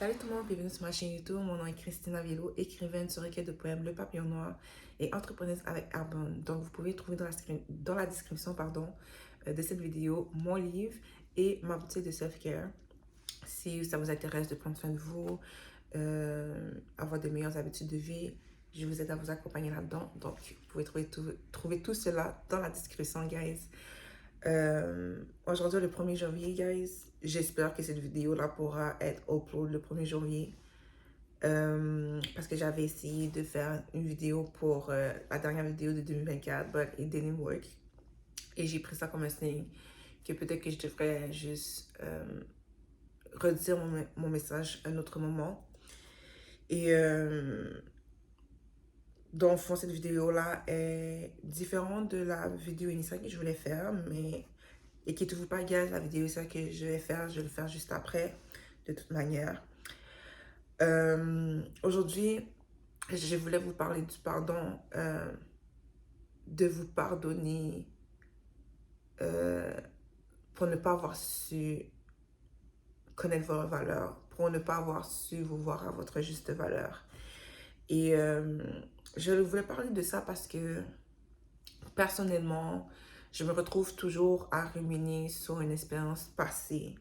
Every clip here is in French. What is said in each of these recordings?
Salut tout le monde, bienvenue sur ma chaîne YouTube. Mon nom est Christina Vilo, écrivaine sur requête de poèmes Le Papillon Noir et entrepreneuse avec Arbonne. Donc, vous pouvez trouver dans la description de cette vidéo mon livre et ma boutique de self-care. Si ça vous intéresse de prendre soin de vous, avoir de meilleures habitudes de vie, je vous aide à vous accompagner là-dedans. Donc, vous pouvez trouver tout cela dans la description, guys. Aujourd'hui, le 1er janvier, guys. J'espère que cette vidéo-là pourra être upload le 1er janvier. Parce que j'avais essayé de faire une vidéo pour la dernière vidéo de 2024, but it didn't work. Et j'ai pris ça comme un signe que peut-être que je devrais juste redire mon message à un autre moment. Et dans le fond, cette vidéo-là est différente de la vidéo initiale que je voulais faire, mais inquiétez-vous pas, guys, la vidéo ça que je vais le faire juste après, de toute manière. Aujourd'hui, je voulais vous parler du pardon, de vous pardonner pour ne pas avoir su connaître vos valeurs, pour ne pas avoir su vous voir à votre juste valeur. Et je voulais parler de ça parce que personnellement, je me retrouve toujours à ruminer sur une expérience passée.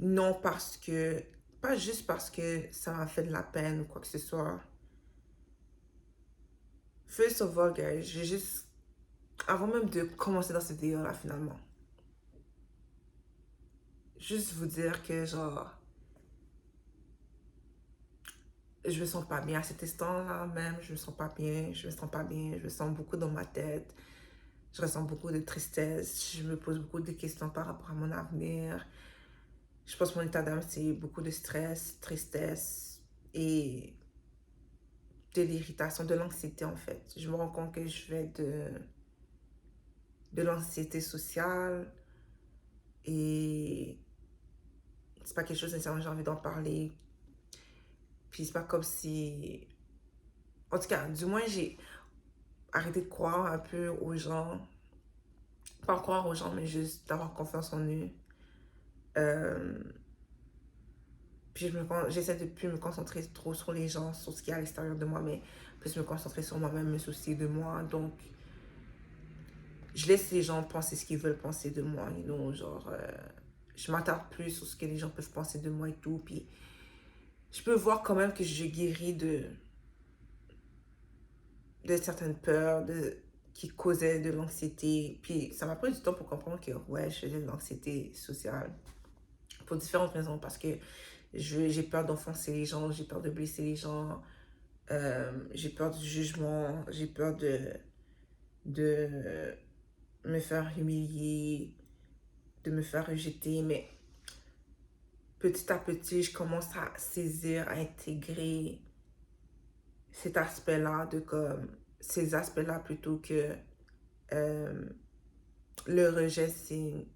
Non parce que, pas juste parce que ça m'a fait de la peine ou quoi que ce soit. First of all, guys, j'ai juste, avant même de commencer dans cette vidéo-là, finalement, juste vous dire que, genre, je me sens pas bien à cet instant-là même, je me sens pas bien, je me sens pas bien, je me sens beaucoup dans ma tête, je ressens beaucoup de tristesse, je me pose beaucoup de questions par rapport à mon avenir. Je pense que mon état d'âme, c'est beaucoup de stress, tristesse et de l'irritation, de l'anxiété en fait. Je me rends compte que je vais de l'anxiété sociale et c'est pas quelque chose nécessairement j'ai envie d'en parler. Puis c'est pas comme si... En tout cas, du moins j'ai arrêté de croire un peu aux gens. Pas croire aux gens, mais juste d'avoir confiance en eux. Euh, Puis j'essaie de plus me concentrer trop sur les gens, sur ce qui est à l'extérieur de moi, mais plus me concentrer sur moi-même, me soucier de moi. Donc, je laisse les gens penser ce qu'ils veulent penser de moi, you know, genre, je m'attarde plus sur ce que les gens peuvent penser de moi et tout, puis je peux voir quand même que je guéris de certaines peurs, qui causaient de l'anxiété, puis ça m'a pris du temps pour comprendre que, ouais, je faisais de l'anxiété sociale, pour différentes raisons, parce que j'ai peur d'offenser les gens, j'ai peur de blesser les gens, j'ai peur du jugement, j'ai peur de me faire humilier, de me faire rejeter, mais petit à petit, je commence à saisir, à intégrer cet aspect-là, ces aspects-là plutôt que euh, le rejet, c'est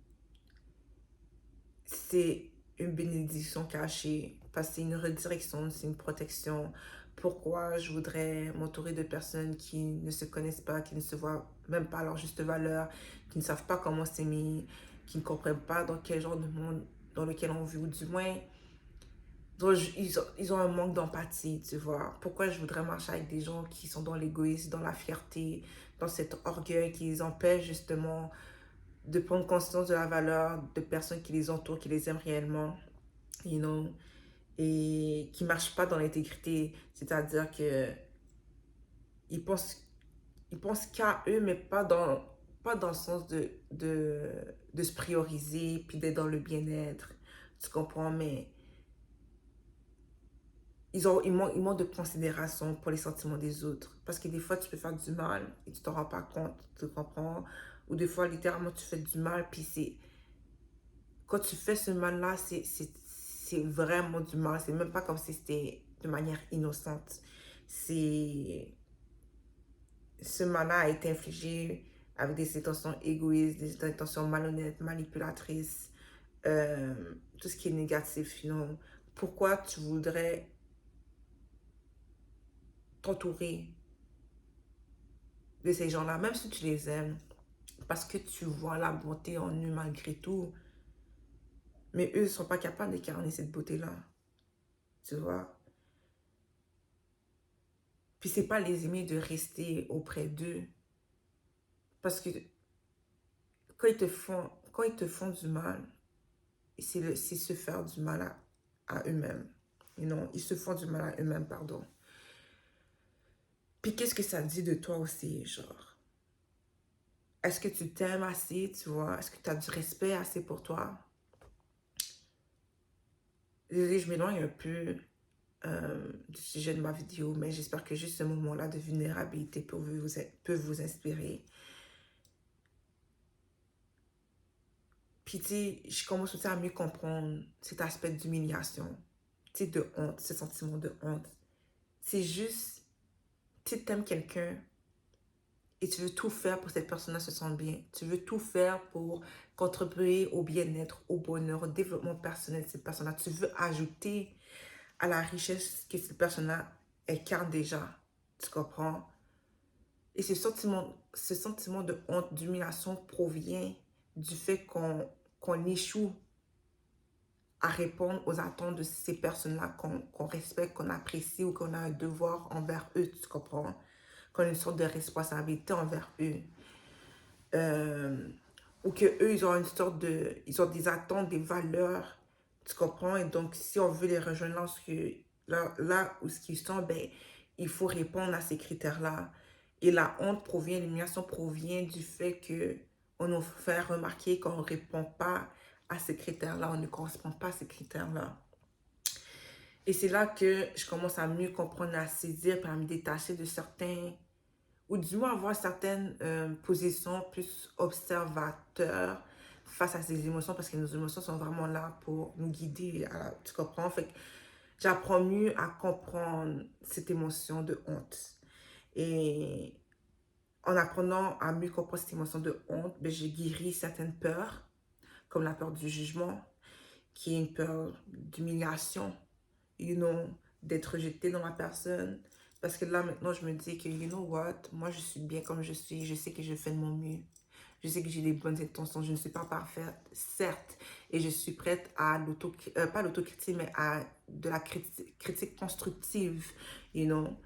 une bénédiction cachée, parce que c'est une redirection, c'est une protection. Pourquoi je voudrais m'entourer de personnes qui ne se connaissent pas, qui ne se voient même pas à leur juste valeur, qui ne savent pas comment s'aimer, qui ne comprennent pas dans quel genre de monde dans lequel on vit, ou du moins, ils ont un manque d'empathie, tu vois. Pourquoi je voudrais marcher avec des gens qui sont dans l'égoïsme, dans la fierté, dans cet orgueil qui les empêche justement de prendre conscience de la valeur de personnes qui les entourent, qui les aiment réellement, you know, et qui ne marchent pas dans l'intégrité. C'est-à-dire que ils pensent, ils pensent qu'à eux, mais pas dans le sens de se prioriser, puis d'être dans le bien-être. Tu comprends? Mais ils manquent de considération pour les sentiments des autres. Parce que des fois, tu peux faire du mal et tu t'en rends pas compte, tu comprends? Ou des fois, littéralement, tu fais du mal, puis c'est... Quand tu fais ce mal-là, c'est vraiment du mal. C'est même pas comme si c'était de manière innocente. C'est... Ce mal-là a été infligé avec des intentions égoïstes, des intentions malhonnêtes, manipulatrices, tout ce qui est négatif, you know. Pourquoi tu voudrais t'entourer de ces gens-là, même si tu les aimes, parce que tu vois la beauté en eux malgré tout, mais eux ne sont pas capables d'incarner cette beauté-là. tu vois. Puis c'est pas les aimer de rester auprès d'eux. Parce que quand ils te font du mal, c'est se faire du mal à eux-mêmes. Ils se font du mal à eux-mêmes, pardon. Puis qu'est-ce que ça dit de toi aussi, genre? Est-ce que tu t'aimes assez, tu vois? Est-ce que tu as du respect assez pour toi? Désolée, je m'éloigne un peu du sujet de ma vidéo, mais j'espère que juste ce moment-là de vulnérabilité peut vous inspirer. Puis, tu sais, je commence aussi à mieux comprendre cet aspect d'humiliation, tu sais, de honte, ce sentiment de honte. C'est juste, tu aimes quelqu'un et tu veux tout faire pour que cette personne-là se sente bien. Tu veux tout faire pour contribuer au bien-être, au bonheur, au développement personnel de cette personne-là. Tu veux ajouter à la richesse que cette personne-là incarne déjà. Tu comprends? Et ce sentiment de honte, d'humiliation provient du fait qu'on échoue à répondre aux attentes de ces personnes-là qu'on respecte, qu'on apprécie ou qu'on a un devoir envers eux, tu comprends? Qu'on a une sorte de responsabilité envers eux. Ou que eux ils ont une sorte de... Ils ont des attentes, des valeurs, tu comprends? Et donc, si on veut les rejoindre là où ce qu'ils sont, ben, il faut répondre à ces critères-là. Et la honte provient, l'humiliation provient du fait que on nous fait remarquer qu'on ne répond pas à ces critères-là, on ne correspond pas à ces critères-là. Et c'est là que je commence à mieux comprendre, à saisir, puis à me détacher de certains, ou du moins avoir certaines positions plus observateurs face à ces émotions, parce que nos émotions sont vraiment là pour nous guider, tu comprends? Fait que j'apprends mieux à comprendre cette émotion de honte. Et en apprenant à mieux comprendre cette émotion de honte, ben, j'ai guéri certaines peurs, comme la peur du jugement, qui est une peur d'humiliation, d'être rejeté dans la personne. Parce que là, maintenant, je me dis que, you know what, moi, je suis bien comme je suis. Je sais que je fais de mon mieux. Je sais que j'ai des bonnes intentions. Je ne suis pas parfaite, certes. Et je suis prête à pas l'autocritique, mais à de la critique constructive, you know.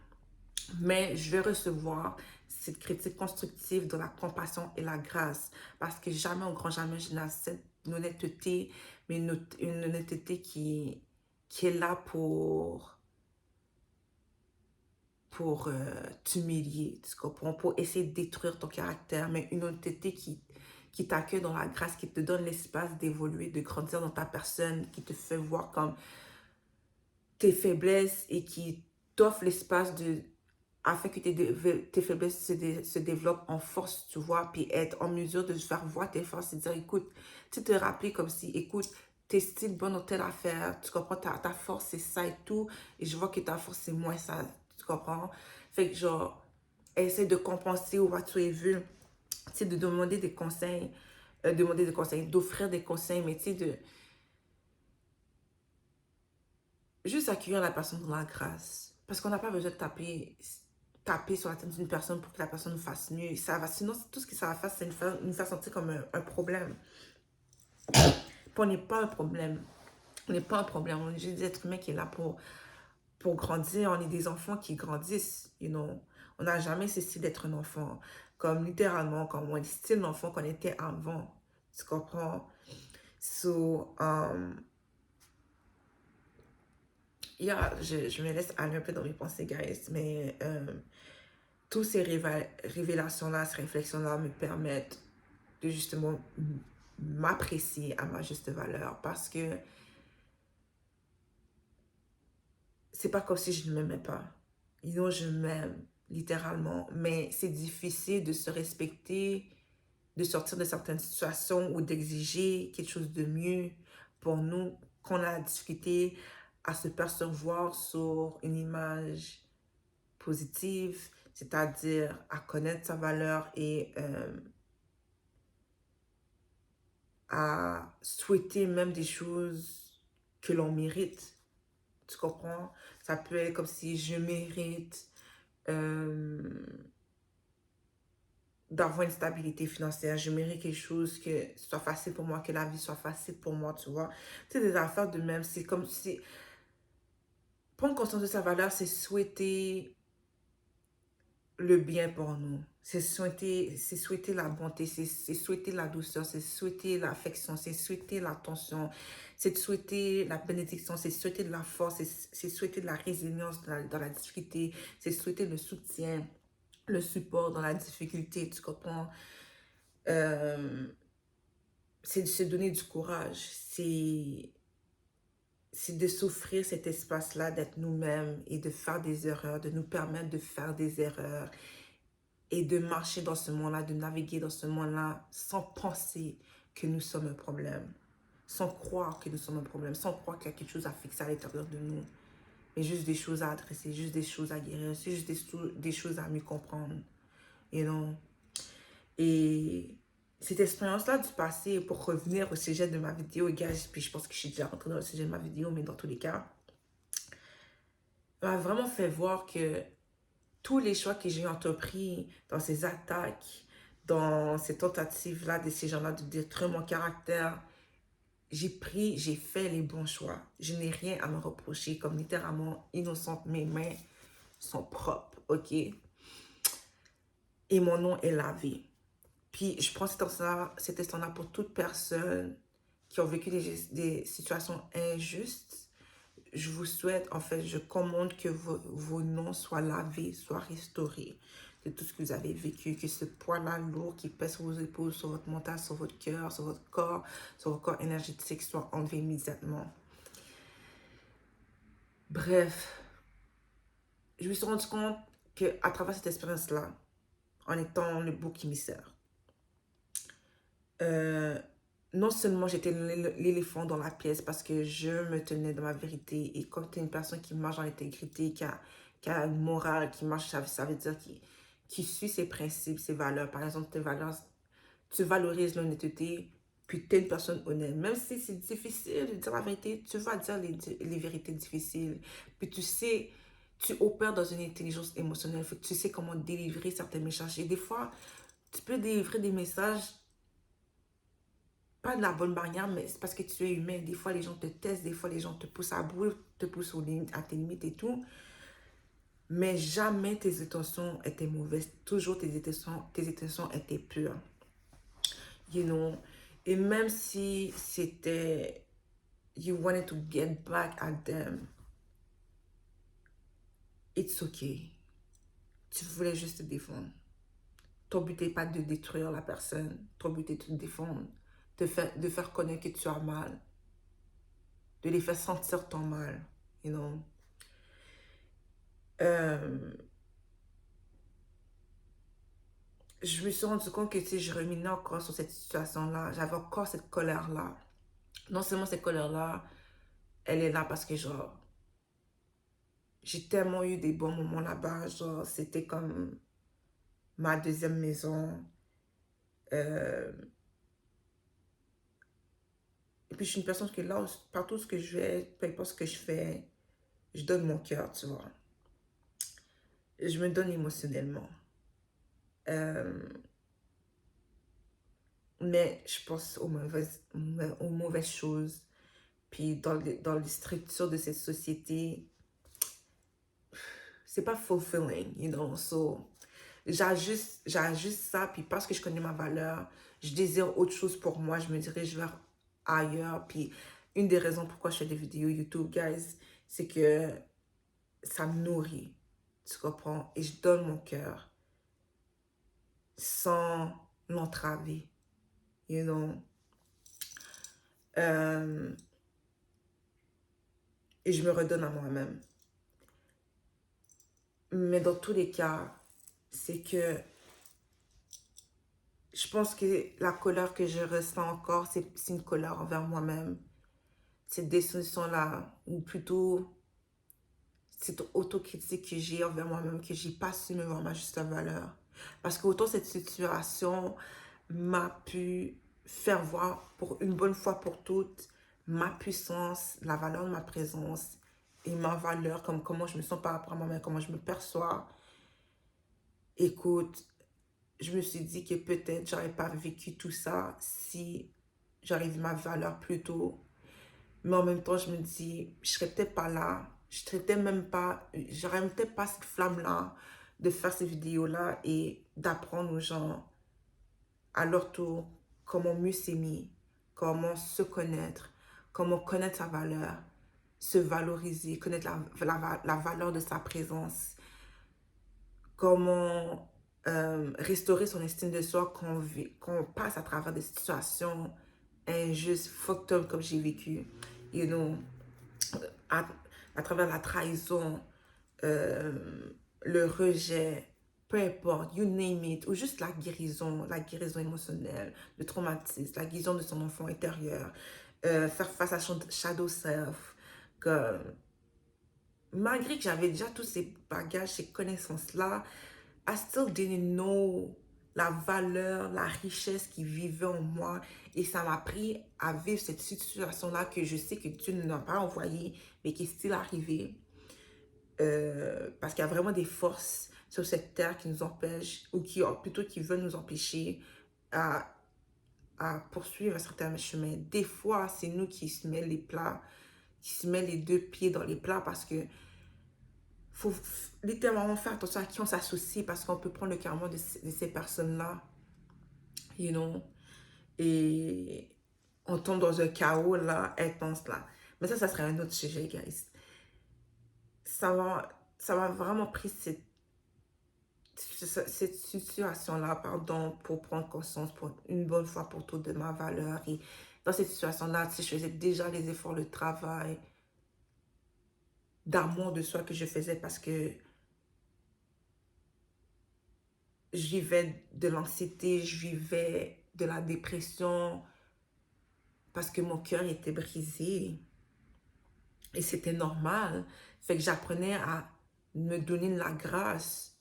Mais je vais recevoir cette critique constructive dans la compassion et la grâce. Parce que jamais, au grand jamais, je n'ai cette honnêteté, mais une honnêteté qui est là pour t'humilier, tu comprends? Pour essayer de détruire ton caractère, mais une honnêteté qui t'accueille dans la grâce, qui te donne l'espace d'évoluer, de grandir dans ta personne, qui te fait voir comme tes faiblesses et qui t'offre l'espace afin que tes faiblesses se développent en force, tu vois, puis être en mesure de faire voir tes forces et dire, écoute, tu te rappeler comme si, écoute, t'es style bonne dans telle affaire, tu comprends, ta force c'est ça et tout, et je vois que ta force c'est moins ça, tu comprends? Fait que genre, essaie de compenser ou tu es vu, tu sais, de demander des conseils, d'offrir des conseils, mais tu sais, de juste accueillir la personne dans la grâce. Parce qu'on n'a pas besoin de taper sur la tête d'une personne pour que la personne nous fasse mieux. Sinon, tout ce que ça va faire, c'est nous faire sentir comme un problème. Puis on n'est pas un problème. On n'est pas un problème. On est juste des êtres humains qui est là pour grandir. On est des enfants qui grandissent. On n'a jamais cessé d'être un enfant. Comme littéralement, comme on est style l'enfant qu'on était avant. Tu comprends? So, je me laisse aller un peu dans mes pensées, guys, mais toutes ces révélations-là, ces réflexions-là me permettent de justement m'apprécier à ma juste valeur parce que c'est pas comme si je ne m'aimais pas. Je m'aime, littéralement, mais c'est difficile de se respecter, de sortir de certaines situations ou d'exiger quelque chose de mieux pour nous, qu'on a la difficulté à se percevoir sur une image positive, c'est-à-dire à connaître sa valeur et à souhaiter même des choses que l'on mérite. Tu comprends? Ça peut être comme si je mérite d'avoir une stabilité financière. Je mérite quelque chose que ce soit facile pour moi, que la vie soit facile pour moi, tu vois. Tu sais, des affaires de même, c'est comme si conscience de sa valeur, c'est souhaiter le bien pour nous. C'est souhaiter la bonté, c'est souhaiter la douceur, c'est souhaiter l'affection, c'est souhaiter l'attention, c'est de souhaiter la bénédiction, c'est souhaiter de la force, c'est souhaiter de la résilience dans la difficulté, c'est souhaiter le soutien, le support dans la difficulté, tu comprends? C'est de se donner du courage, c'est de s'offrir cet espace-là, d'être nous-mêmes et de faire des erreurs, de nous permettre de faire des erreurs et de marcher dans ce monde-là, de naviguer dans ce monde-là sans penser que nous sommes un problème, sans croire que nous sommes un problème, sans croire qu'il y a quelque chose à fixer à l'intérieur de nous, mais juste des choses à adresser, juste des choses à guérir, c'est juste des choses à mieux comprendre, you know? Et cette expérience-là du passé, pour revenir au sujet de ma vidéo, guys, puis je pense que je suis déjà rentrée dans le sujet de ma vidéo, mais dans tous les cas, m'a vraiment fait voir que tous les choix que j'ai entrepris dans ces attaques, dans ces tentatives-là de ces gens-là de détruire mon caractère, j'ai fait les bons choix. Je n'ai rien à me reprocher, comme littéralement innocente, mes mains sont propres, ok? Et mon nom est lavé. Puis je prends cet instant-là pour toute personne qui ont vécu des situations injustes. Je vous souhaite, en fait, je commande que vos noms soient lavés, soient restaurés de tout ce que vous avez vécu, que ce poids-là lourd qui pèse sur vos épaules, sur votre mental, sur votre cœur, sur votre corps énergétique soit enlevé immédiatement. Bref, je me suis rendu compte qu'à travers cette expérience-là, en étant le bouc émissaire, non seulement j'étais l'éléphant dans la pièce parce que je me tenais dans ma vérité, et quand tu es une personne qui marche dans l'intégrité, qui a une morale, qui marche, ça veut dire qui suit ses principes, ses valeurs. Par exemple, tes valeurs, tu valorises l'honnêteté, puis tu es une personne honnête. Même si c'est difficile de dire la vérité, tu vas dire les vérités difficiles. Puis tu sais, tu opères dans une intelligence émotionnelle, fait que tu sais comment délivrer certains messages. Et des fois, tu peux délivrer des messages pas de la bonne manière, mais c'est parce que tu es humain. Des fois, les gens te testent, des fois, les gens te poussent à bout, te poussent à tes limites et tout. Mais jamais tes intentions étaient mauvaises. Toujours tes intentions étaient pures. You know? Et même si c'était... You wanted to get back at them. It's okay. Tu voulais juste te défendre. Ton but n'est pas de détruire la personne. Ton but est de te défendre. De faire connaître que tu as mal. De les faire sentir ton mal. You know? Je me suis rendu compte que si je ruminais encore sur cette situation-là, j'avais encore cette colère-là. Non seulement cette colère-là, elle est là parce que genre, j'ai tellement eu des bons moments là-bas, genre, c'était comme ma deuxième maison. Et puis je suis une personne que là, partout ce que je vais, peu importe ce que je fais, je donne mon cœur, tu vois. Je me donne émotionnellement. Mais je pense aux mauvaises choses. Puis dans les structures de cette société, c'est pas fulfilling, you know. So, j'ajuste ça, puis parce que je connais ma valeur, je désire autre chose pour moi, je me dirige vers ailleurs. Puis une des raisons pourquoi je fais des vidéos YouTube, guys, c'est que ça me nourrit, tu comprends? Et je donne mon cœur sans l'entraver, you know. Et je me redonne à moi-même. Mais dans tous les cas, c'est que je pense que la colère que je ressens encore, c'est une colère envers moi-même. Cette décision-là, ou plutôt cette autocritique que j'ai envers moi-même, que j'ai pas su me voir ma juste valeur. Parce que autant cette situation m'a pu faire voir pour une bonne fois pour toutes ma puissance, la valeur de ma présence et ma valeur, comme comment je me sens par rapport à moi-même, comment je me perçois. Écoute, je me suis dit que peut-être j'aurais pas vécu tout ça si j'aurais vu ma valeur plus tôt. Mais en même temps, je me dis, je serais peut-être pas là je traitais même pas, j'aurais même peut-être pas cette flamme-là de faire ces vidéos-là et d'apprendre aux gens à leur tour comment mieux s'aimer, comment se connaître, comment connaître sa valeur, se valoriser, connaître la valeur de sa présence, comment restaurer son estime de soi quand on passe à travers des situations injustes, fucked up comme j'ai vécu, you know, à, à travers la trahison, euh, le rejet, peu importe, you name it, ou juste la guérison émotionnelle, le traumatisme, la guérison de son enfant intérieur, faire face à son shadow self, que malgré que j'avais déjà tous ces bagages, ces connaissances-là, I still didn't know la valeur, la richesse qui vivait en moi. Et ça m'a appris à vivre cette situation-là que je sais que Dieu ne m'a pas envoyée, mais qui est still arrivée. Parce qu'il y a vraiment des forces sur cette terre qui nous empêchent, ou plutôt qui veulent nous empêcher à, à poursuivre un certain chemin. Des fois, c'est nous qui se met les plats, qui se met les deux pieds dans les plats parce que faut littéralement faire attention à qui on s'associe parce qu'on peut prendre le karma de ces personnes-là, you know, et on tombe dans un chaos là, intense là. Mais ça serait un autre sujet, guys. Ça m'a vraiment pris cette situation-là, pardon, pour prendre conscience pour une bonne fois pour toutes de ma valeur. Et dans cette situation-là, si je faisais déjà les efforts, le travail d'amour de soi que je faisais parce que je vivais de l'anxiété, je vivais de la dépression parce que mon cœur était brisé. Et c'était normal. Fait que j'apprenais à me donner de la grâce,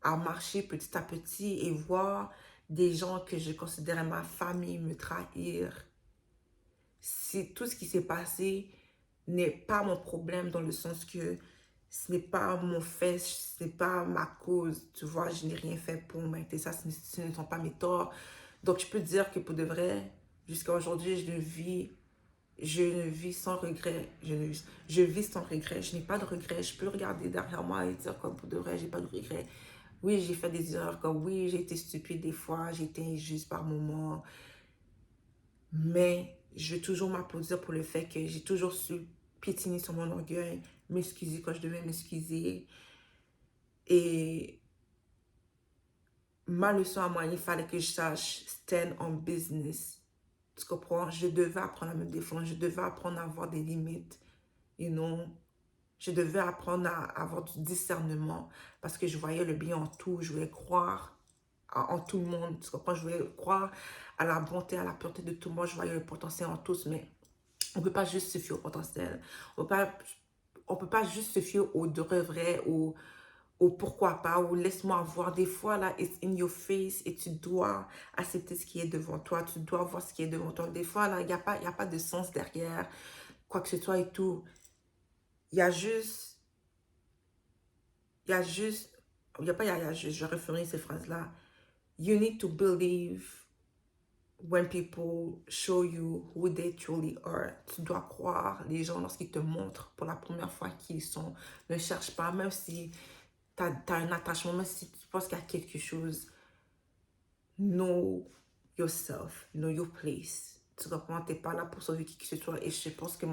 à marcher petit à petit et voir des gens que je considérais ma famille me trahir. Tout ce qui s'est passé n'est pas mon problème dans le sens que ce n'est pas mon fait, ce n'est pas ma cause. Tu vois, je n'ai rien fait pour mériter ça, ce ne sont pas mes torts. Donc, je peux dire que pour de vrai, jusqu'à aujourd'hui, je ne vis sans regret. Je vis sans regret. Je n'ai pas de regret. Je peux regarder derrière moi et dire comme pour de vrai, j'ai pas de regret. Oui, j'ai fait des erreurs, comme oui, j'ai été stupide des fois, j'ai été injuste par moments. Mais je vais toujours m'applaudir pour le fait que j'ai toujours su piétiner sur mon orgueil, m'excuser quand je devais m'excuser. Et ma leçon à moi, il fallait que je sache stand on business. Tu comprends? Je devais apprendre à me défendre, je devais apprendre à avoir des limites. You know? Je devais apprendre à avoir du discernement parce que je voyais le bien en tout. Je voulais croire en tout le monde. Tu comprends? Je voulais croire à la bonté, à la pureté de tout le monde. Je voyais le potentiel en tous, mais on ne peut pas juste se fier au potentiel. On peut pas juste se fier au de vrai, au pourquoi pas, ou laisse-moi voir. Des fois, là, it's in your face et tu dois accepter ce qui est devant toi. Tu dois voir ce qui est devant toi. Des fois, là, y a pas de sens derrière quoi que ce soit et tout. Il y a juste, il y a juste, il y a pas, il y a juste, je referai ces phrases-là. You need to believe when people show you who they truly are. Tu dois croire les gens lorsqu'ils te montrent pour la première fois qui ils sont. Ne cherche pas, même si tu as un attachement, même si tu penses qu'il y a quelque chose. Know yourself, know your place. Tu comprends, t'es pas là pour sauver qui que ce soit. Et je pense que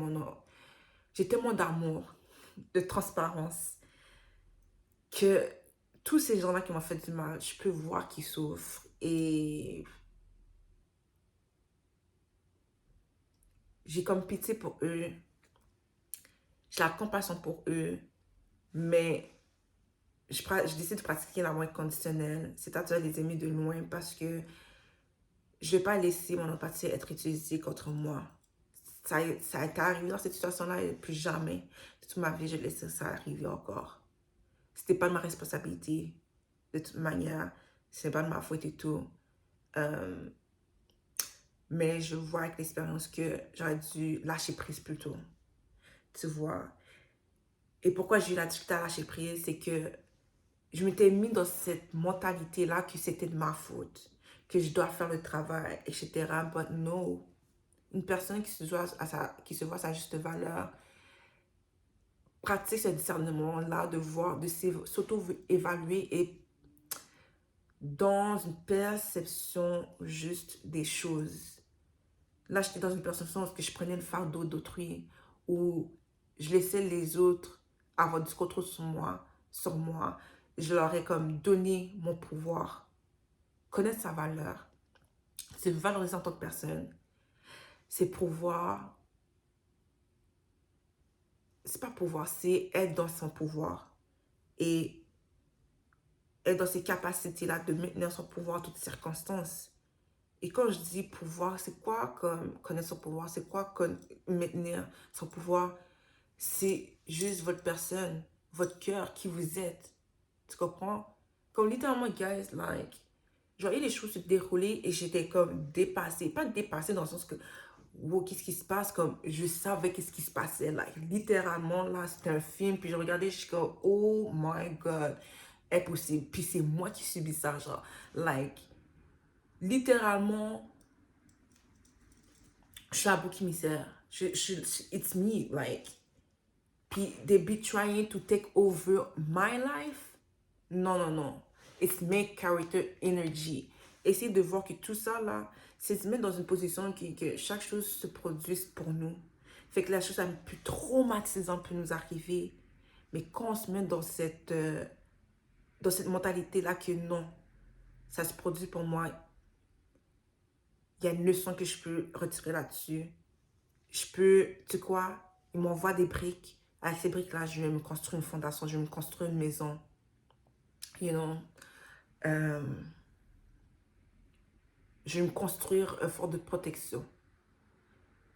j'ai tellement d'amour, de transparence, que tous ces gens-là qui m'ont fait du mal, je peux voir qu'ils souffrent. Et j'ai comme pitié pour eux. J'ai la compassion pour eux. Mais je décide de pratiquer l'amour inconditionnel, c'est-à-dire les aimer de loin parce que je ne vais pas laisser mon empathie être utilisée contre moi. Ça a été arrivé dans cette situation-là et plus jamais de toute ma vie, je laisserai ça arriver encore. C'était pas de ma responsabilité. De toute manière, c'est pas de ma faute et tout. Mais je vois avec l'expérience que j'aurais dû lâcher prise plus tôt. Tu vois. Et pourquoi j'ai eu la difficulté à lâcher prise, c'est que je m'étais mis dans cette mentalité-là que c'était de ma faute, que je dois faire le travail, etc. But no. Une personne qui se voit à sa juste valeur pratique ce discernement-là, de voir, de s'auto-évaluer et dans une perception juste des choses. Là, j'étais dans une perception où je prenais le fardeau d'autrui, où je laissais les autres avoir du contrôle sur moi. Je leur ai comme donné mon pouvoir. Connaître sa valeur, c'est valoriser en tant que personne. C'est pouvoir, c'est pas pouvoir, c'est être dans son pouvoir. Et être dans ces capacités-là de maintenir son pouvoir en toutes circonstances. Et quand je dis pouvoir, c'est quoi comme connaître son pouvoir? C'est quoi comme maintenir son pouvoir? C'est juste votre personne, votre cœur, qui vous êtes. Tu comprends? Comme littéralement, guys, like, je voyais les choses se dérouler et j'étais comme dépassée. Pas dépassée dans le sens que, wow, qu'est-ce qui se passe? Comme, je savais qu'est-ce qui se passait. Like, littéralement, là, c'était un film. Puis je regardais, je suis comme, oh my God, impossible. Puis c'est moi qui subis ça, genre, like, littéralement, je suis un bouc émissaire. It's me, like. Puis, they be trying to take over my life. Non, non, non. It's make character energy. Essayez de voir que tout ça, là, c'est se mettre dans une position que chaque chose se produise pour nous. Fait que la chose la plus traumatisante peut nous arriver. Mais quand on se met dans cette mentalité-là que non, ça se produit pour moi, il y a une leçon que je peux retirer là-dessus. Je peux, tu sais quoi, il m'envoie des briques. Avec ces briques-là, je vais me construire une fondation, je vais me construire une maison. You know, je vais me construire un fort de protection.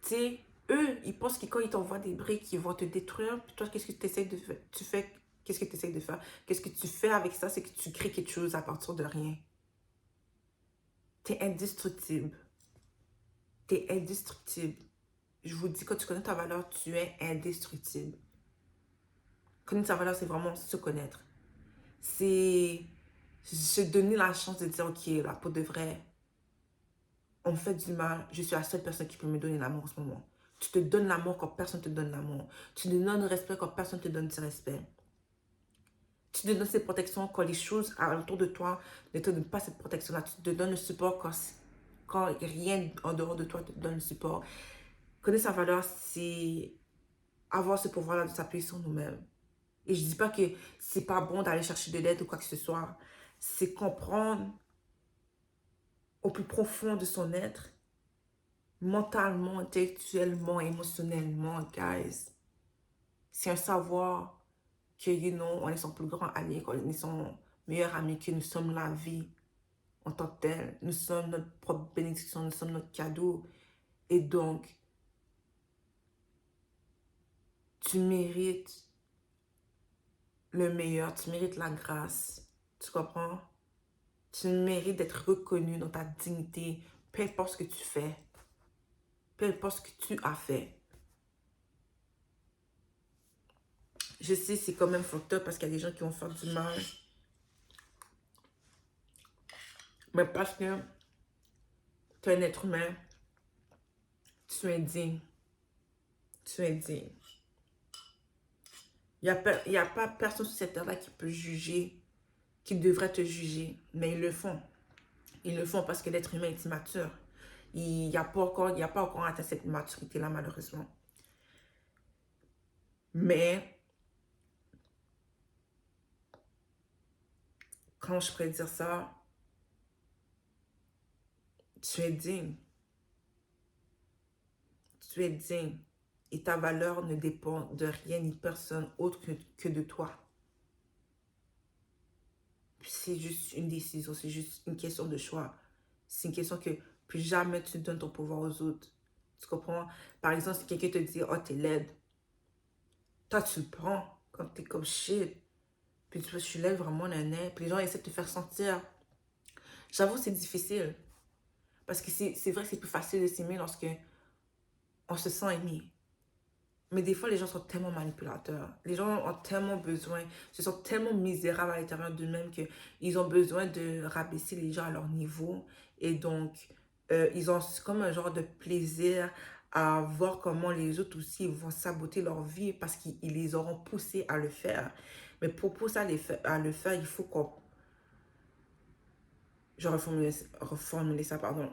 Tu sais, eux, ils pensent que quand ils t'envoient des briques, ils vont te détruire. Puis toi, qu'est-ce que tu essaies de faire? Qu'est-ce que tu essaies de faire? Qu'est-ce que tu fais avec ça? C'est que tu crées quelque chose à partir de rien. Tu es indestructible. Tu es indestructible. Je vous dis, quand tu connais ta valeur, tu es indestructible. Connaître sa valeur, c'est vraiment se connaître. C'est se donner la chance de dire, ok, là, pour de vrai, on me fait du mal, je suis la seule personne qui peut me donner l'amour en ce moment. Tu te donnes l'amour quand personne ne te donne l'amour. Tu te donnes le respect quand personne ne te donne du respect. Tu te donnes cette protection quand les choses autour de toi ne te donnent pas cette protection-là. Tu te donnes le support quand rien en dehors de toi te donne le support. Connaître sa valeur, c'est avoir ce pouvoir-là de s'appuyer sur nous-mêmes. Et je ne dis pas que c'est pas bon d'aller chercher de l'aide ou quoi que ce soit. C'est comprendre au plus profond de son être, mentalement, intellectuellement, émotionnellement, guys. C'est un savoir que, you know, on est son plus grand ami, qu'on est son meilleur ami, que nous sommes la vie en tant que telle. Nous sommes notre propre bénédiction, nous sommes notre cadeau. Et donc, tu mérites le meilleur, tu mérites la grâce. Tu comprends? Tu mérites d'être reconnu dans ta dignité, peu importe ce que tu fais, peu importe ce que tu as fait. Je sais, c'est quand même fucked up parce qu'il y a des gens qui vont faire du mal. Mais parce que tu es un être humain, tu es digne. Tu es digne. Il n'y a pas personne sur cette terre-là qui peut juger, qui devrait te juger. Mais ils le font. Ils le font parce que l'être humain est immature. Il n'y a pas encore atteint cette maturité-là, malheureusement. Mais, quand je pourrais dire ça, tu es digne. Tu es digne. Et ta valeur ne dépend de rien ni personne autre que de toi. C'est juste une décision, c'est juste une question de choix. C'est une question que plus jamais tu donnes ton pouvoir aux autres. Tu comprends? Par exemple, si quelqu'un te dit, oh, t'es laide. Toi, tu le prends quand t'es comme shit. Puis tu vois, je suis laide vraiment, nanan. Puis les gens essaient de te faire sentir. J'avoue, c'est difficile. Parce que c'est vrai que c'est plus facile de s'aimer lorsque on se sent aimé. Mais des fois, les gens sont tellement manipulateurs. Les gens ont tellement besoin, se sentent tellement misérables à l'intérieur d'eux-mêmes qu'ils ont besoin de rabaisser les gens à leur niveau. Et donc, ils ont comme un genre de plaisir à voir comment les autres aussi vont saboter leur vie parce qu'ils les auront poussés à le faire. Mais pour pousser à le faire, il faut qu'on... Je reformuler ça, pardon.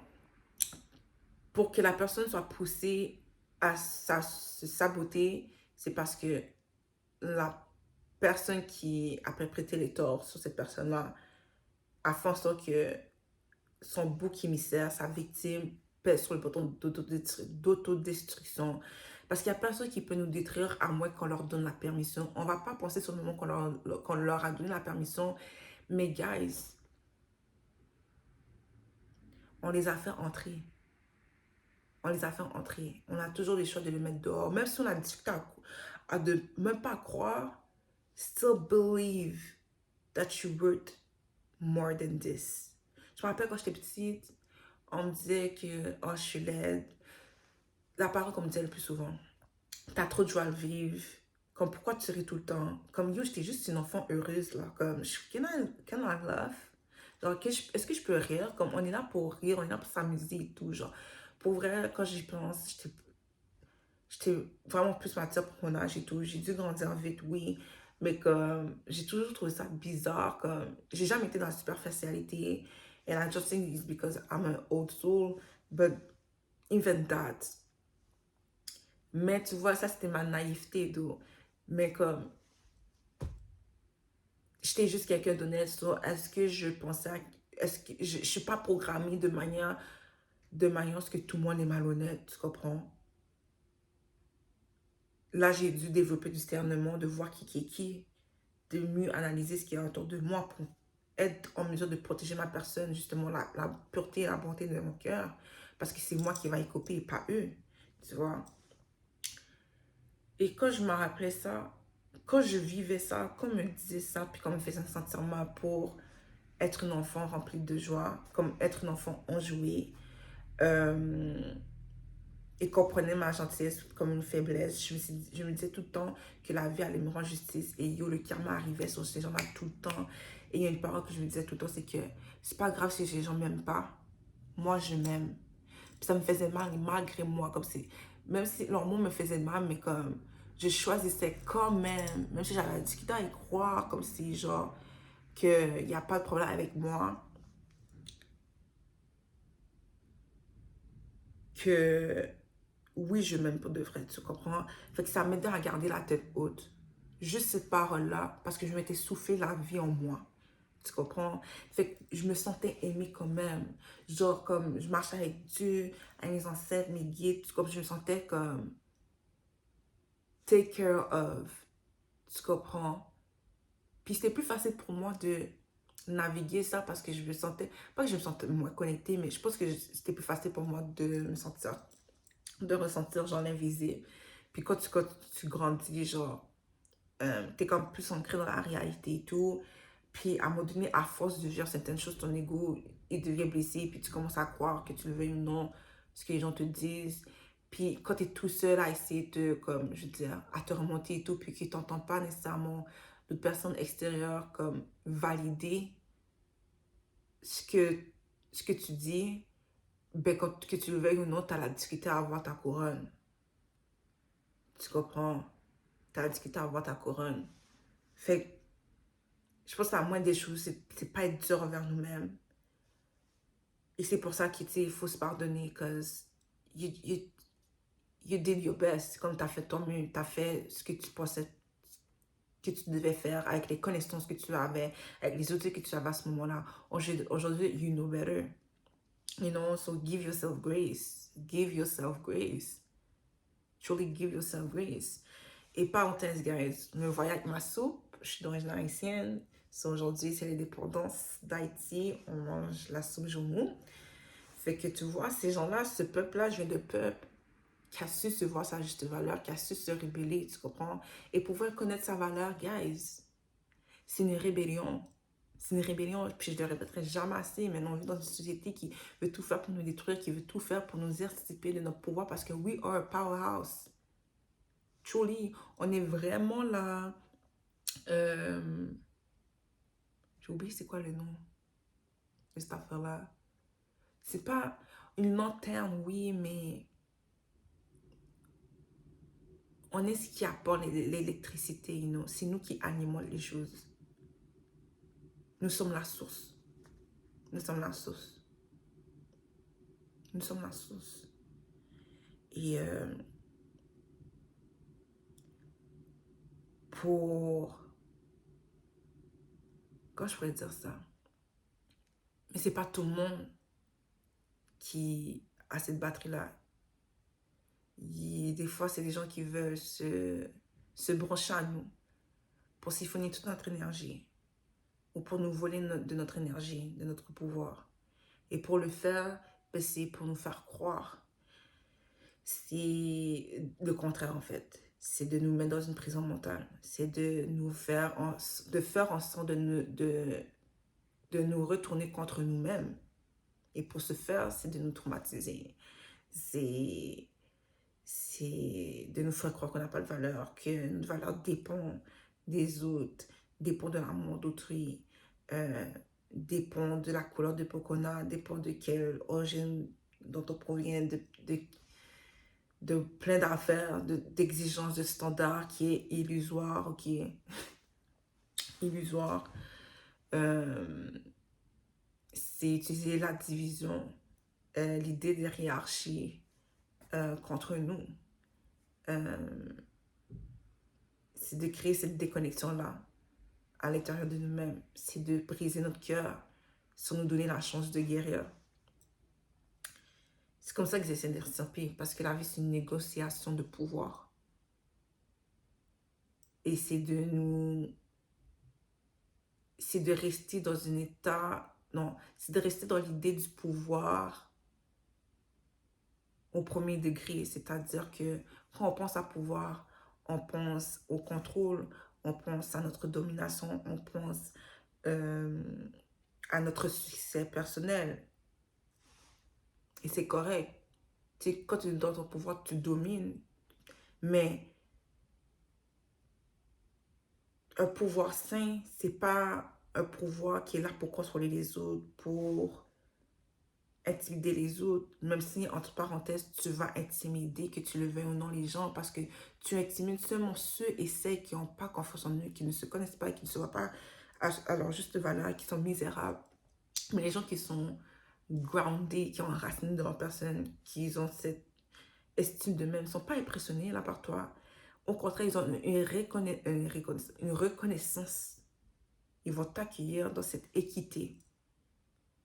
Pour que la personne soit poussée à se saboter, c'est parce que la personne qui a perpétré les torts sur cette personne-là a fait en sorte que son bouc émissaire, sa victime, pèse sur le bouton d'autodestruction. Parce qu'il n'y a personne qui peut nous détruire à moins qu'on leur donne la permission. On ne va pas penser sur le moment qu'on leur a donné la permission. Mais guys, on les a fait entrer. On les a fait entrer. On a toujours le choix de les mettre dehors. Même si on a discuté à de même pas croire, still believe that you're worth more than this. Je me rappelle quand j'étais petite, on me disait que oh, je suis laide. La parole qu'on me disait le plus souvent, t'as trop de joie à vivre. Comme pourquoi tu ris tout le temps? Comme yo, j'étais juste une enfant heureuse là. Comme, can I laugh? Genre, est-ce que je peux rire? Comme on est là pour rire, on est là pour s'amuser et tout. Genre, pour vrai, quand j'y pense, j'étais vraiment plus mature pour mon âge et tout. J'ai dû grandir vite, oui. Mais comme, j'ai toujours trouvé ça bizarre. Comme, j'ai jamais été dans la superficialité. And I just think it's because I'm an old soul. But even that. Mais tu vois, ça c'était ma naïveté, d'où. Mais comme, j'étais juste quelqu'un d'honnête. So, est-ce que je pensais à... Est-ce que je suis pas programmée de manière à ce que tout le monde est malhonnête, tu comprends? Là, j'ai dû développer du discernement, de voir qui est qui, de mieux analyser ce qui est autour de moi pour être en mesure de protéger ma personne, justement, la pureté et la bonté de mon cœur. Parce que c'est moi qui va y copier et pas eux, tu vois? Et quand je me rappelais ça, quand je vivais ça, qu'on me disait ça, puis qu'on me faisait sentir mal pour être une enfant remplie de joie, comme être une enfant enjouée, euh, et comprenait ma gentillesse comme une faiblesse, je me disais tout le temps que la vie allait me rendre justice. Et yo, le karma arrivait sur ces gens-là tout le temps. Et il y a une parole que je me disais tout le temps, c'est que c'est pas grave si les gens m'aiment pas. Moi, je m'aime. Puis ça me faisait mal malgré moi, comme si, même si leur mot me faisait mal, mais comme je choisissais quand même si j'avais discuté à y croire, comme si genre, qu'il n'y a pas de problème avec moi, que oui, je m'aime pour de vrai, tu comprends? Fait que ça m'aidait à garder la tête haute. Juste cette parole-là, parce que je m'étais soufflé la vie en moi. Tu comprends? Fait que je me sentais aimée quand même. Genre, comme je marchais avec Dieu, avec mes ancêtres, mes guides, comme je me sentais comme take care of. Tu comprends? Puis c'était plus facile pour moi de naviguer ça parce que je me sentais, pas que je me sentais moins connectée, mais je pense que c'était plus facile pour moi de me sentir, de ressentir genre l'invisible. Puis quand tu grandis, genre, t'es comme plus ancré dans la réalité et tout. Puis à un moment donné, à force de vivre certaines choses, ton ego, il devient blessé. Puis tu commences à croire que tu le veuilles ou non, ce que les gens te disent. Puis quand tu es tout seul à essayer de, comme, je veux dire, à te remonter et tout, puis que tu n'entends pas nécessairement d'autres personnes extérieures comme valider ce que, ce que tu dis, ben, quand, que tu le veuilles ou non, tu as la difficulté à avoir ta couronne. Tu comprends? Tu as la difficulté à avoir ta couronne. Fait que je pense que la moindre des choses, c'est pas être dur envers nous-mêmes. Et c'est pour ça qu'il faut se pardonner, parce que you did your best. C'est comme tu as fait ton mieux, tu as fait ce que tu pensais que tu devais faire avec les connaissances que tu avais, avec les outils que tu avais à ce moment-là. Aujourd'hui, you know better. You know, so give yourself grace. Give yourself grace. Truly give yourself grace. Et parenthèse, guys, me voyais avec ma soupe. Je suis d'origine haïtienne. So, aujourd'hui, c'est l'indépendance d'Haïti. On mange la soupe joumou. Fait que tu vois, ces gens-là, ce peuple-là, je viens de peuple qui a su se voir sa juste valeur, qui a su se rébeller, tu comprends? Et pouvoir connaître sa valeur, guys, c'est une rébellion. C'est une rébellion, puis je ne le répéterai jamais assez, mais on vit dans une société qui veut tout faire pour nous détruire, qui veut tout faire pour nous extirper de notre pouvoir, parce que we are a powerhouse. Truly, on est vraiment là. J'ai oublié c'est quoi le nom de cette affaire-là. C'est pas une lanterne, oui, mais On est ce qui apporte l'électricité, you know? C'est nous qui animons les choses. Nous sommes la source. Nous sommes la source. Nous sommes la source. Et quand je pourrais dire ça? Mais c'est pas tout le monde qui a cette batterie-là. Des fois, c'est des gens qui veulent se brancher à nous pour siphonner toute notre énergie ou pour nous voler de notre énergie, de notre pouvoir. Et pour le faire, ben, c'est pour nous faire croire. C'est le contraire en fait. C'est de nous mettre dans une prison mentale. C'est de nous faire en sorte de nous retourner contre nous-mêmes. Et pour ce faire, c'est de nous traumatiser. C'est de nous faire croire qu'on n'a pas de valeur, que notre valeur dépend des autres, dépend de l'amour d'autrui, dépend de la couleur de peau qu'on a, dépend de quelle origine dont on provient, de plein d'affaires, d'exigences, de standards qui est illusoire, qui est illusoire. C'est utiliser la division, l'idée de hiérarchie contre nous. C'est de créer cette déconnexion-là à l'intérieur de nous-mêmes. C'est de briser notre cœur sans nous donner la chance de guérir. C'est comme ça que j'essaie de ressortir, parce que la vie, c'est une négociation de pouvoir. Et c'est de rester dans un état... Non, c'est de rester dans l'idée du pouvoir au premier degré. C'est-à-dire que quand on pense à pouvoir, on pense au contrôle, on pense à notre domination, on pense à notre succès personnel. Et c'est correct. Tu sais, quand tu es dans ton pouvoir, tu domines. Mais un pouvoir sain, c'est pas un pouvoir qui est là pour contrôler les autres, pour intimider les autres, même si, entre parenthèses, tu vas intimider, que tu le veuilles ou non, les gens, parce que tu intimides seulement ceux et celles qui n'ont pas confiance en eux, qui ne se connaissent pas, qui ne se voient pas à leur juste valeur, qui sont misérables. Mais les gens qui sont grounded, qui ont enraciné dans leur personne, qui ont cette estime d'eux-mêmes, ne sont pas impressionnés là par toi. Au contraire, ils ont une reconnaissance. Ils vont t'accueillir dans cette équité,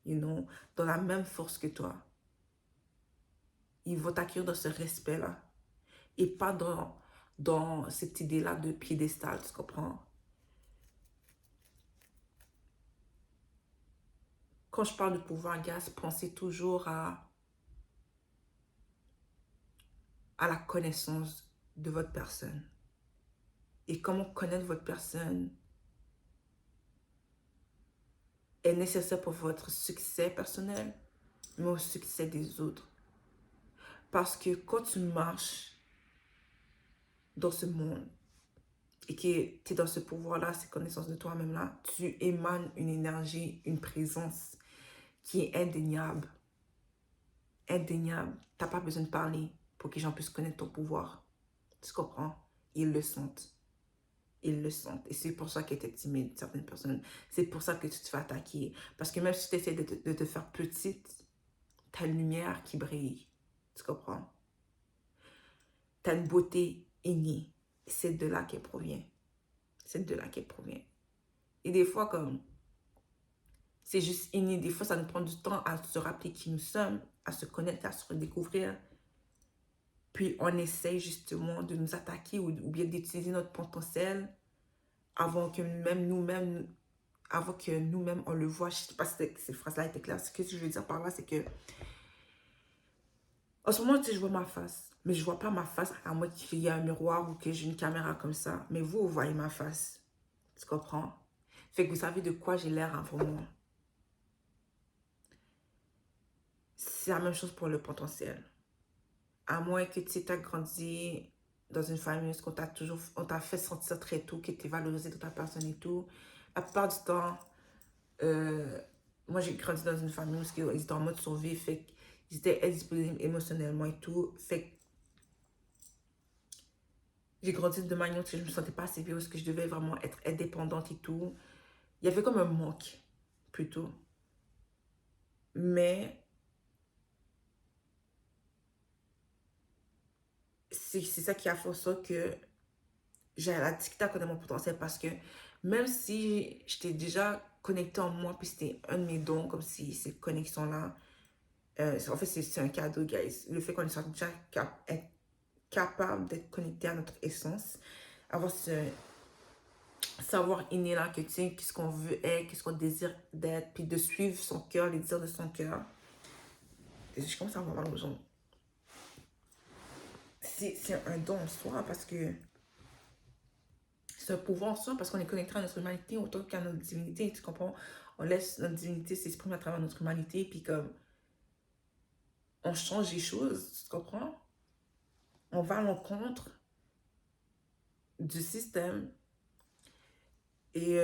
dans la même force que toi. Ils vont t'accueillir dans ce respect-là. Et pas dans cette idée-là de piédestal, tu comprends? Quand je parle de pouvoir, gars, pensez toujours à la connaissance de votre personne. Et comment connaître votre personne est nécessaire pour votre succès personnel, mais au succès des autres. Parce que quand tu marches dans ce monde et que tu es dans ce pouvoir-là, cette connaissance de toi-même là, tu émanes une énergie, une présence qui est indéniable. Indéniable. Tu n'as pas besoin de parler pour que les gens puissent connaître ton pouvoir. Tu comprends? Ils le sentent. Ils le sentent. Et c'est pour ça qu'ils étaient timides, certaines personnes. C'est pour ça que tu te fais attaquer. Parce que même si tu essaies de te faire petite, tu as une lumière qui brille. Tu comprends? Tu as une beauté innée. C'est de là qu'elle provient. C'est de là qu'elle provient. Et des fois, comme c'est juste inné, des fois, ça nous prend du temps à se rappeler qui nous sommes, à se connaître, à se redécouvrir. Puis, on essaye justement de nous attaquer ou bien d'utiliser notre potentiel avant que nous-mêmes, on le voit. Je ne sais pas si cette phrase-là était claire. Ce que je veux dire par là, c'est que en ce moment, tu sais, je vois ma face. Mais je ne vois pas ma face à moi qu'il y a un miroir ou que j'ai une caméra comme ça. Mais vous voyez ma face. Tu comprends? Fait que vous savez de quoi j'ai l'air avant moi. C'est la même chose pour le potentiel. À moins que tu as grandi dans une famille où on t'a fait sentir très tôt que tu es valorisé dans ta personne et tout. La plupart du temps, moi j'ai grandi dans une famille où ils étaient en mode survie, fait qu'ils étaient indisponibles émotionnellement et tout. Fait J'ai grandi de manière où je me sentais pas assez bien, où est-ce que je devais vraiment être indépendante et tout. Il y avait comme un manque, plutôt. Mais c'est ça qui a fait en sorte que j'ai la difficulté à connaître mon potentiel parce que même si j'étais déjà connectée en moi, puis c'était un de mes dons, comme si ces connexions-là, en fait, c'est un cadeau, guys. Le fait qu'on soit déjà être capable d'être connecté à notre essence, avoir ce savoir inné là que tu sais, qu'est-ce qu'on veut être, qu'est-ce qu'on désire d'être, puis de suivre son cœur, les désirs de son cœur. Et je commence à voir mal aux gens. C'est un don en soi parce que c'est un pouvoir en soi parce qu'on est connecté à notre humanité autant qu'à notre divinité, tu comprends? On laisse notre divinité s'exprimer à travers notre humanité, puis comme on change les choses, tu comprends? On va à l'encontre du système et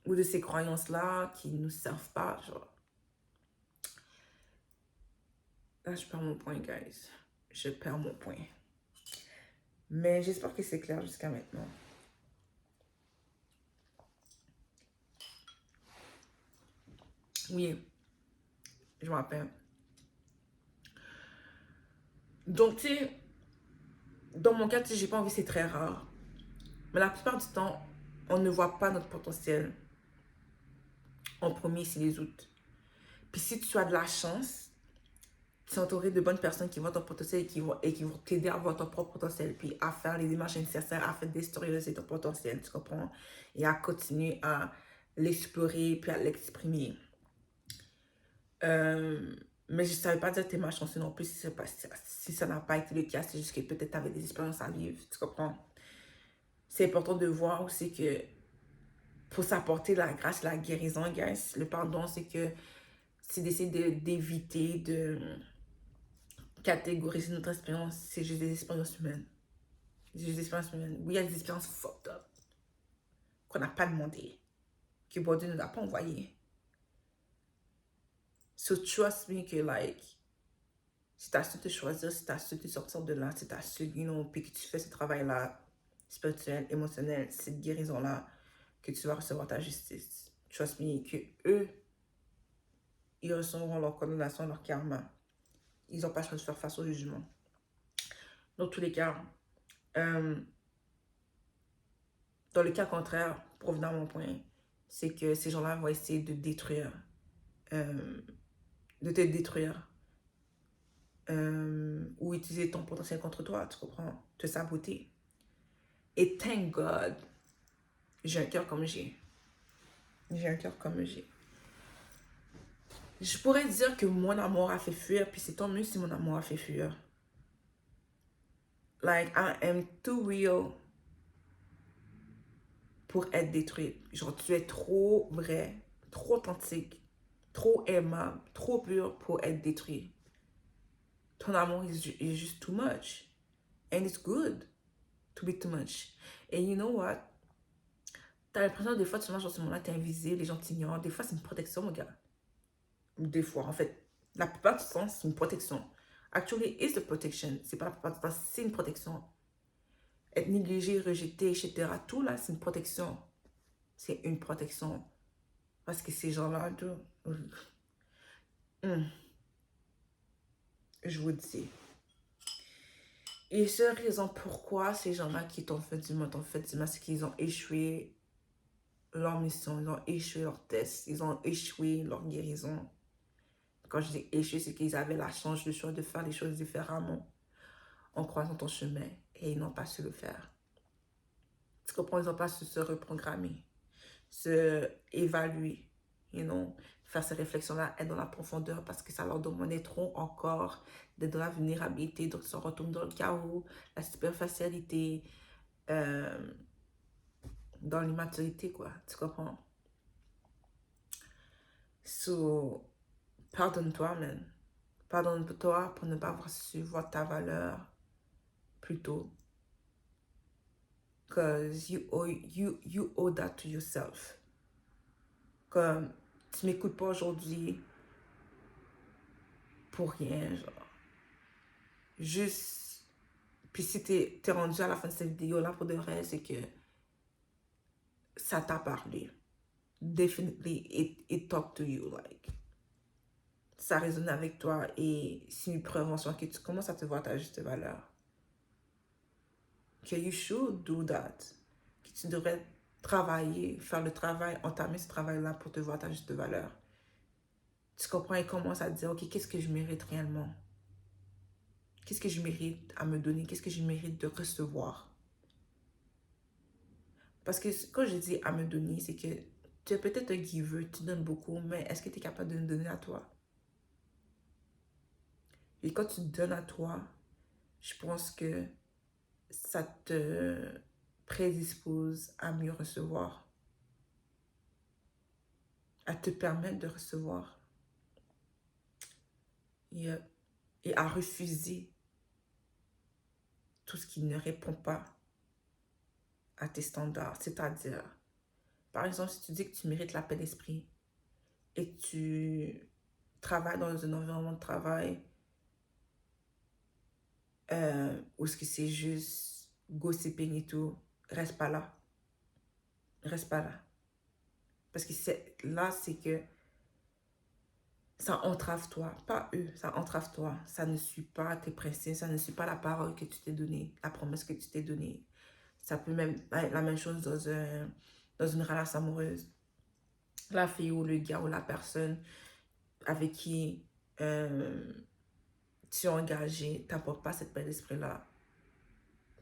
ou de ces croyances-là qui ne nous servent pas, genre. Là, je perds mon point, guys. Je perds mon point. Mais j'espère que c'est clair jusqu'à maintenant. Oui, je me rappelle. Donc, tu sais, dans mon cas, tu sais, j'ai pas envie, c'est très rare. Mais la plupart du temps, on ne voit pas notre potentiel en premier, c'est les autres. Puis si tu as de la chance, tu es entouré de bonnes personnes qui voient ton potentiel et qui vont t'aider à voir ton propre potentiel, puis à faire les démarches nécessaires, à faire d'extérioriser ton potentiel, tu comprends? Et à continuer à l'explorer, puis à l'exprimer. Mais je ne savais pas dire que tu es malchanceux non plus si ça n'a pas été le cas. C'est juste que peut-être tu avais des expériences à vivre. Tu comprends? C'est important de voir aussi que pour s'apporter la grâce, la guérison, guys, le pardon, c'est d'essayer d'éviter de catégoriser notre expérience. C'est juste des expériences humaines. C'est juste des expériences humaines. Oui, il y a des expériences fucked up qu'on n'a pas demandé, que bon Dieu ne nous a pas envoyé. So trust me que, like, si tu as su te choisir, si tu as su te sortir de là, si tu as su, puis que tu fais ce travail-là, spirituel, émotionnel, cette guérison-là, que tu vas recevoir ta justice. Trust me, que eux, ils recevront leur condamnation, leur karma. Ils n'ont pas choisi de faire face au jugement. Dans tous les cas, euh, dans le cas contraire, pour revenir à mon point, c'est que ces gens-là vont essayer de détruire, de te détruire, ou utiliser ton potentiel contre toi, tu comprends? Te saboter. Et thank God, j'ai un cœur comme j'ai. J'ai un cœur comme j'ai. Je pourrais dire que mon amour a fait fuir, puis c'est tant mieux si mon amour a fait fuir. Like, I am too real pour être détruite. Genre, tu es trop vrai, trop authentique, trop aimable, trop pur pour être détruit. Ton amour is just too much. And it's good to be too much. And you know what? T'as l'impression des fois, tu marches dans ce monde-là, t'es invisible, les gens t'ignorent. Des fois, c'est une protection, mon gars. Des fois, en fait. La plupart du temps, c'est une protection. Actually, it's a protection. C'est pas la plupart du temps, c'est une protection. Être négligé, rejeté, etc. Tout là, c'est une protection. C'est une protection. Parce que ces gens-là, je vous dis. Et seule raison pourquoi ces gens-là qui t'ont fait du mal, c'est qu'ils ont échoué leur mission, ils ont échoué leur test, ils ont échoué leur guérison. Quand je dis échoué, c'est qu'ils avaient la chance, le choix de faire les choses différemment en croisant ton chemin et ils n'ont pas su le faire. Tu comprends? Ils n'ont pas su se reprogrammer, se évaluer, faire ces réflexions-là, être dans la profondeur parce que ça leur demandait trop encore d'être dans la vulnérabilité, donc ils se retournent dans le chaos, la superficialité, dans l'immaturité, quoi. Tu comprends? So, pardonne-toi, man. Pardonne-toi pour ne pas avoir su voir ta valeur plus tôt. Because you owe that to yourself. Comme, tu m'écoutes pas aujourd'hui pour rien, genre. Juste Puis si t'es rendu à la fin de cette vidéo-là, pour de vrai, c'est que ça t'a parlé. Definitely, it talked to you, like. Ça résonne avec toi et c'est une preuve en soi que tu commences à te voir à ta juste valeur. Que you should do that. Que tu devrais travailler, faire le travail, entamer ce travail-là pour te voir à ta juste valeur. Tu comprends et commences à te dire, ok, qu'est-ce que je mérite réellement? Qu'est-ce que je mérite à me donner? Qu'est-ce que je mérite de recevoir? Parce que quand je dis à me donner, c'est que tu es peut-être un giver, tu donnes beaucoup, mais est-ce que tu es capable de me donner à toi? Et quand tu donnes à toi, je pense que ça te prédispose à mieux recevoir, à te permettre de recevoir et à refuser tout ce qui ne répond pas à tes standards. C'est-à-dire, par exemple, si tu dis que tu mérites la paix d'esprit et que tu travailles dans un environnement de travail où ce que c'est juste gossiping et tout, reste pas là. Reste pas là. Parce que là, c'est que ça entrave toi, pas eux, ça entrave toi. Ça ne suit pas tes principes, ça ne suit pas la parole que tu t'es donnée, la promesse que tu t'es donnée. Ça peut même être la même chose dans une relation amoureuse. La fille ou le gars ou la personne avec qui tu es engagé t'apporte pas cette paix d'esprit-là.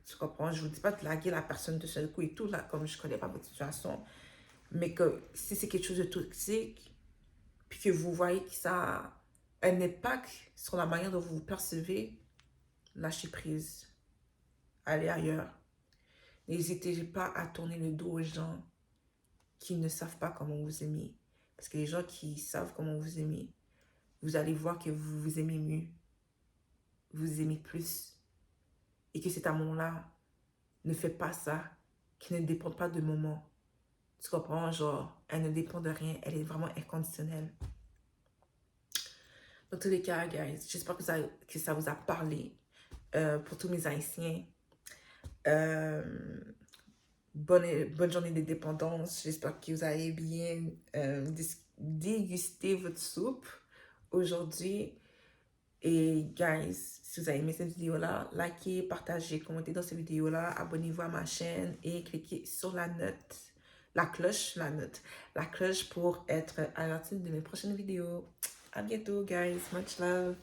Tu comprends? Je ne vous dis pas de laguer la personne de seul coup et tout, là, comme je ne connais pas votre situation. Mais que si c'est quelque chose de toxique, puis que vous voyez que ça a un impact sur la manière dont vous vous percevez, lâchez prise. Allez ailleurs. N'hésitez pas à tourner le dos aux gens qui ne savent pas comment vous aimer. Parce que les gens qui savent comment vous aimez, vous allez voir que vous vous aimez mieux. Vous aimez plus. Et que cet amour-là ne fait pas ça, qui ne dépend pas de moment. Tu comprends? Genre, elle ne dépend de rien. Elle est vraiment inconditionnelle. Dans tous les cas, guys, j'espère que ça vous a parlé. Pour tous mes Haïtiens, bonne journée d'indépendance. J'espère que vous avez bien dégusté votre soupe aujourd'hui. Et guys, si vous avez aimé cette vidéo-là, likez, partagez, commentez dans cette vidéo-là, abonnez-vous à ma chaîne et cliquez sur la cloche pour être averti de mes prochaines vidéos. À bientôt, guys. Much love.